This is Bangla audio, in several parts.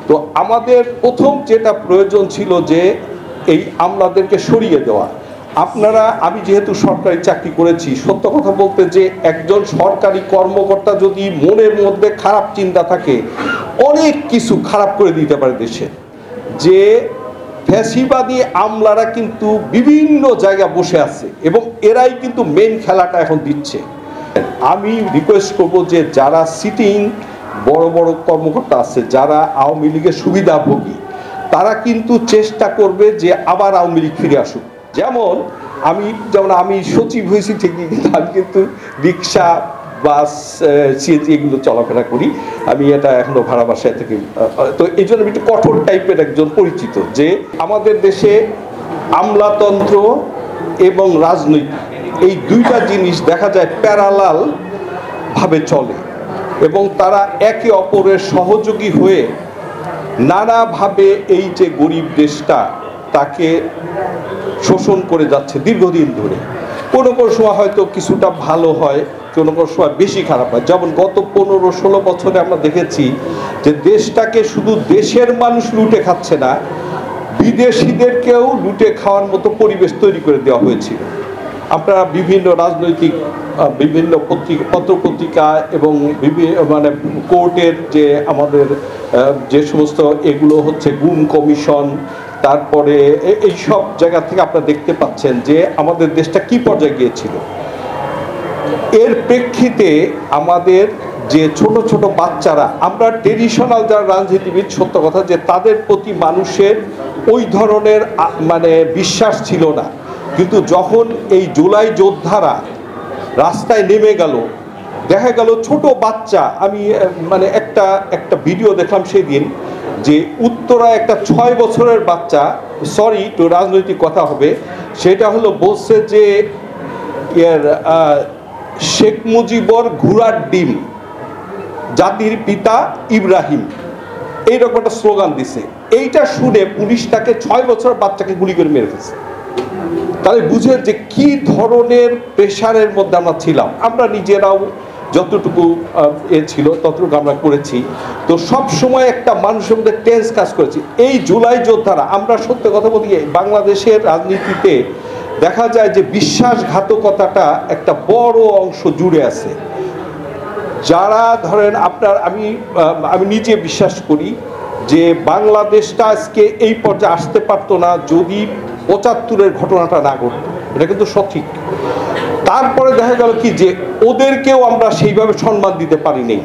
তো আমাদের প্রথম যেটা প্রয়োজন ছিল যে এই আমলাদেরকে সরিয়ে দেওয়া। আপনারা, আমি যেহেতু সরকারি চাকরি করেছি, সত্য কথা বলতে যে একজন সরকারি কর্মকর্তা যদি মনের মধ্যে খারাপ চিন্তা থাকে অনেক কিছু খারাপ করে দিতে পারে দেশে। যে ফ্যাসিবাদী আমলারা কিন্তু বিভিন্ন জায়গায় বসে আছে এবং এরাই কিন্তু মেন খেলাটা এখন দিচ্ছে। আমি রিকোয়েস্ট করব যে যারা সিটিং বড় বড় কর্মকর্তা আছে, যারা আওয়ামী লীগের সুবিধাভোগী, তারা কিন্তু চেষ্টা করবে যে আবার আওয়ামী লীগ ফিরে আসুক। যেমন আমি সচিব হয়েছি ঠিকই, কিন্তু আমি কিন্তু রিক্সা, বাস, সিএনজি এগুলো চলাফেরা করি। আমি এটা এখনো ভাড়া বাসায় থেকে, তো এই জন্য আমি একটু কঠোর টাইপের একজন পরিচিত। যে আমাদের দেশে আমলাতন্ত্র এবং রাজনৈতিক এই দুইটা জিনিস দেখা যায় প্যারালাল ভাবে চলে এবং তারা একে অপরের সহযোগী হয়ে নানাভাবে এই যে গরিব দেশটা তাকে শোষণ করে যাচ্ছে দীর্ঘদিন ধরে। কোনো কোনো সময় হয়তো কিছুটা ভালো হয়, কোনো কোনো সময় বেশি খারাপ হয়। যেমন গত 15-16 বছরে আমরা দেখেছি যে দেশটাকে শুধু দেশের মানুষ লুটে খাচ্ছে না, বিদেশিদেরকেও লুটে খাওয়ার মতো পরিবেশ তৈরি করে দেওয়া হয়েছিল। আপনারা বিভিন্ন রাজনৈতিক বিভিন্ন পত্রপত্রিকা এবং মানে কোর্টের যে আমাদের যে সমস্ত এগুলো হচ্ছে গুম কমিশন, তারপরে এই সব জায়গা থেকে আপনারা দেখতে পাচ্ছেন যে আমাদের দেশটা কি পর্যায়ে গিয়েছিল। এর প্রেক্ষিতে আমাদের যে ছোট ছোট বাচ্চারা, আমরা ট্রেডিশনাল যারা রাজনীতিবিদ, সত্য কথা যে তাদের প্রতি মানুষের ওই ধরনের মানে বিশ্বাস ছিল না। কিন্তু যখন এই জুলাই যোদ্ধারা রাস্তায় নেমে গেল, দেখা গেল ছোট বাচ্চা, আমি মানে একটা ভিডিও দেখলাম সেদিন, যে উত্তরা একটা 6 বছরের বাচ্চা, সরি একটু রাজনৈতিক কথা হবে, সেটা হলো বলছে যে শেখ মুজিবর ঘোড়ার ডিম, জাতির পিতা ইব্রাহিম, এইরকম একটা স্লোগান দিছে। এইটা শুনে পুলিশ তাকে 6 বছরের বাচ্চাকে গুলি করে মেরে ফেলছে। তাহলে বুঝে যে কি ধরনের প্রেশারের মধ্যে আমরা ছিলাম। আমরা নিজেরাও যতটুকু ছিল ততটুকু আমরা করেছি। তো সব সময় একটা মানুষের মধ্যে টেন্স কাজ করেছি। এই জুলাই যোদ্ধারা, আমরা সত্য কথা বলি, বাংলাদেশের রাজনীতিতে দেখা যায় যে বিশ্বাসঘাতকতাটা একটা বড় অংশ জুড়ে আছে। যারা ধরেন আমি নিজে বিশ্বাস করি যে বাংলাদেশটা আজকে এই পর্যায়ে আসতে পারতো না যদি 75-এর ঘটনাটা না ঘটতো। এটা কিন্তু সঠিক। তারপরে দেখা গেল কি যে ওদেরকেও আমরা সেইভাবে সম্মান দিতে পারিনি।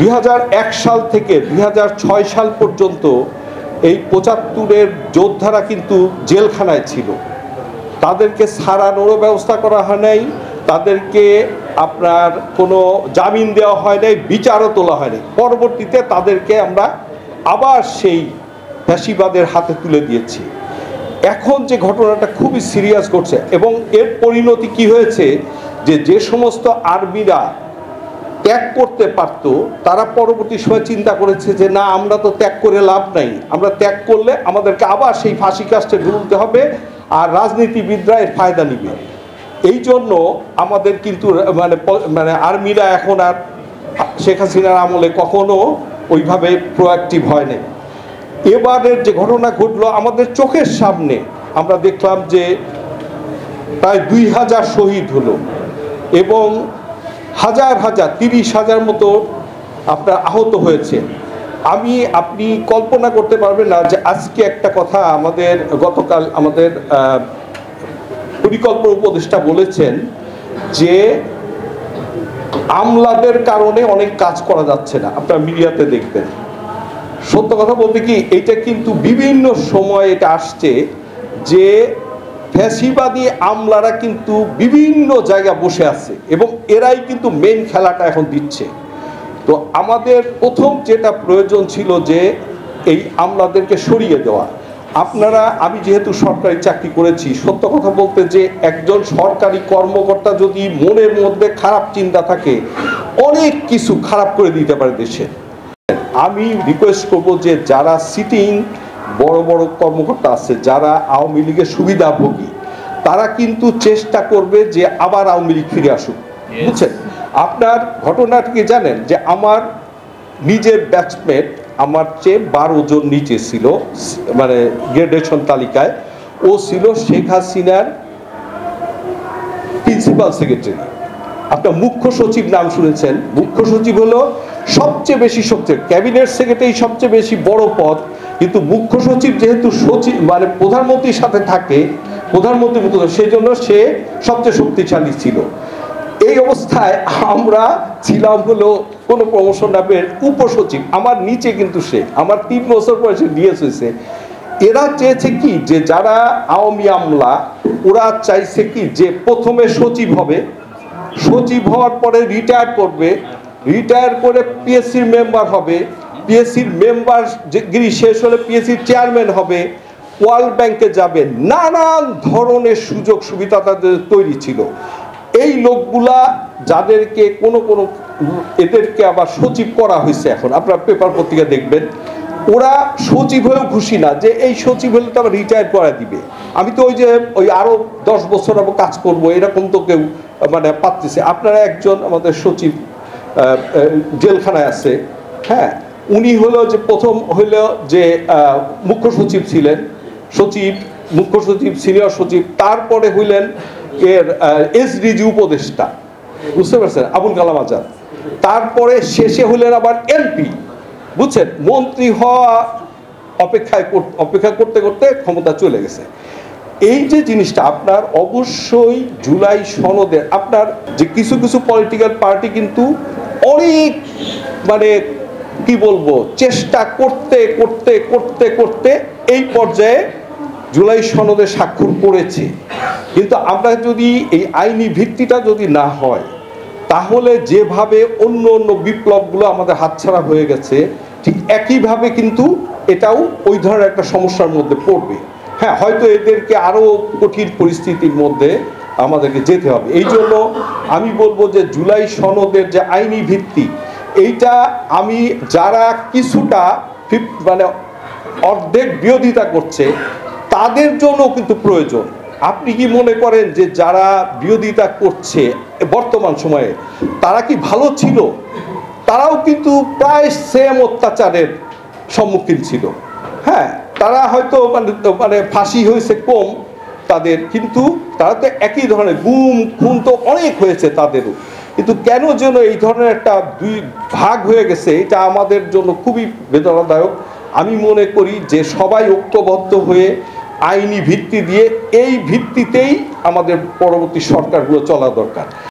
2001 সাল থেকে 2006 সাল পর্যন্ত এই 75-এর যোদ্ধারা কিন্তু জেলখানায় ছিল। তাদেরকে ছাড়ানোরও ব্যবস্থা করা হয় নাই, তাদেরকে আপনার কোনো জামিন দেওয়া হয় নাই, বিচারও তোলা হয়নি। পরবর্তীতে তাদেরকে আমরা আবার সেই ফ্যাসিবাদের হাতে তুলে দিয়েছি। এখন যে ঘটনাটা খুবই সিরিয়াস ঘটছে এবং এর পরিণতি কি হয়েছে যে সমস্ত আর্মিরা ত্যাগ করতে পারত, তারা পরবর্তী সময় চিন্তা করেছে যে না, আমরা তো ত্যাগ করে লাভ নাই, আমরা ত্যাগ করলে আমাদেরকে আবার সেই ফাঁসি কাস্টে ঝুলতে হবে আর রাজনীতিবিদরা এর ফায়দা নিবে। এই জন্য আমাদের কিন্তু মানে আর্মিরা এখন আর শেখ হাসিনার আমলে কখনো ওইভাবে প্রোঅ্যাক্টিভ হয় নাই। এবারের যে ঘটনা ঘটলো আমাদের চোখের সামনে, আমরা দেখলাম যে প্রায় 2000 শহীদ হলো এবং হাজার 30,000 মতো আপনার আহত হয়েছে। আপনি কল্পনা করতে পারবেন না যে আজকে একটা কথা আমাদের গতকাল আমাদের পরিকল্পনা উপদেষ্টা বলেছেন যে আমলাদের কারণে অনেক কাজ করা যাচ্ছে না। আপনারা মিডিয়াতে দেখবেন। সত্য কথা বলতে কি, এটা কিন্তু বিভিন্ন সময় এটা আসছে যে ফ্যাসিবাদী আমলারা কিন্তু বিভিন্ন জায়গায় বসে আছে এবং এরাই কিন্তু মেন খেলাটা এখন দিচ্ছে। তো আমাদের প্রথম যেটা প্রয়োজন ছিল যে এই আমলাদেরকে সরিয়ে দেওয়া। আমি যেহেতু সরকারি চাকরি করেছি, সত্য কথা বলতে যে একজন সরকারি কর্মকর্তা যদি মনের মধ্যে খারাপ চিন্তা থাকে অনেক কিছু খারাপ করে দিতে পারে দেশে। আমি রিকোয়েস্ট করব যে যারা সিটিং বড় বড় কর্মকর্তা আছে, যারা আওয়ামী লীগের সুবিধাভোগী, তারা কিন্তু চেষ্টা করবে যে আবার আওয়ামী লীগ ফিরে আসুক। বুঝছেন? আপনার ঘটনাটা কি জানেন যে আমার নিজের ব্যাচমেট আমার চেয়ে 12 জন নিচে ছিল, মানে গ্রেডেশন তালিকায় ও ছিল শেখ হাসিনার প্রিন্সিপাল সেক্রেটারি। আপনার মুখ্য সচিব নাম শুনেছেন, মুখ্য সচিব হলো সবচেয়ে বেশি ক্যাবিনেট সেক্রেটারি সবচেয়ে বেশি বড় পদ, কিন্তু মুখ্য সচিব যেহেতু সচিব মানে প্রধানমন্ত্রীর সাথে থাকে, প্রধানমন্ত্রীর মতো, সেই জন্য সে সবচেয়ে শক্তিশালী ছিল। এই অবস্থায় আমরা ছিলাম হলো কোনো প্রমোশন না পেয়ে উপসচিব, আমার নিচে কিন্তু সে আমার 3 বছর পরে সে ডিএস হয়েছে। এরা চেয়েছে কি যে যারা আওয়ামী আমলা ওরা চাইছে কি যে প্রথমে সচিব হবে, সচিব হওয়ার পরে রিটায়ার করবে, রিটায়ার করে পিএসসির মেম্বার হবে, পিএসসির মেম্বার গিরি শেষ হলে পিএসসির চেয়ারম্যান হবে, ওয়ার্ল্ড ব্যাংকে যাবে, নানান ধরনের সুযোগ সুবিধা তাদের তৈরি ছিল। এই লোকগুলা যাদেরকে কোনো এদেরকে আবার সচিব করা হয়েছে, এখন আপনারা পেপার পত্রিকা দেখবেন, ওরা সচিব হয়েও খুশি না যে এই সচিব হলে তো আবার রিটায়ার করা দিবে, আমি তো ওই আরো 10 বছর আবার কাজ করবো, এরকম তো কেউ মানে পাচ্ছে। আপনারা একজন আমাদের সচিব জেলখানায় আছে, হ্যাঁ, উনি হলো যে প্রথম হইলো যে মুখ্য সচিব ছিলেন, সচিব, মুখ্য সচিব, সিনিয়র সচিব, তারপরে হইলেন এর এসডিজি উপদেষ্টা, বুঝতে পারছেন, আবুল কালাম আজাদ, তারপরে শেষে হইলেন আবার এমপি, বুঝছেন, মন্ত্রী হওয়া অপেক্ষা করতে করতে ক্ষমতা চলে গেছে। এই যে জিনিসটা আপনার অবশ্যই জুলাই সনদের আপনার যে কিছু কিছু পলিটিক্যাল পার্টি কিন্তু অনেক মানে কি বলবো চেষ্টা করতে করতে করতে করতে এই পর্যায়ে জুলাই সনদে স্বাক্ষর করেছে, কিন্তু আমরা যদি এই আইনি ভিত্তিটা যদি না হয় তাহলে যেভাবে অন্য অন্য বিপ্লবগুলো আমাদের হাতছাড়া হয়ে গেছে ঠিক একইভাবে কিন্তু এটাও ওই ধরনের একটা সমস্যার মধ্যে পড়বে। হ্যাঁ, হয়তো এদেরকে আরও কঠিন পরিস্থিতির মধ্যে আমাদেরকে যেতে হবে। এই জন্য আমি বলবো যে জুলাই সনদের যে আইনি ভিত্তি এইটা আমি যারা কিছুটা মানে অর্ধেক বিরোধিতা করছে তাদের জন্য কিন্তু প্রয়োজন। আপনি কি মনে করেন যে যারা বিরোধিতা করছে বর্তমান সময়ে তারা কি ভালো ছিল? তারাও কিন্তু প্রায় সেম অত্যাচারের সম্মুখীন ছিল। হ্যাঁ, তারা হয়তো মানে ফাঁসি হয়েছে কম তাদের, কিন্তু তারা তো একই ধরনের গুম খুন তো অনেক হয়েছে তাদেরও, কিন্তু কেন যেন এই ধরনের একটা দুই ভাগ হয়ে গেছে, এটা আমাদের জন্য খুবই বেদনাদায়ক। আমি মনে করি যে সবাই ঐক্যবদ্ধ হয়ে আইনি ভিত্তি দিয়ে এই ভিত্তিতেই আমাদের পরবর্তী সরকারগুলো চলা দরকার।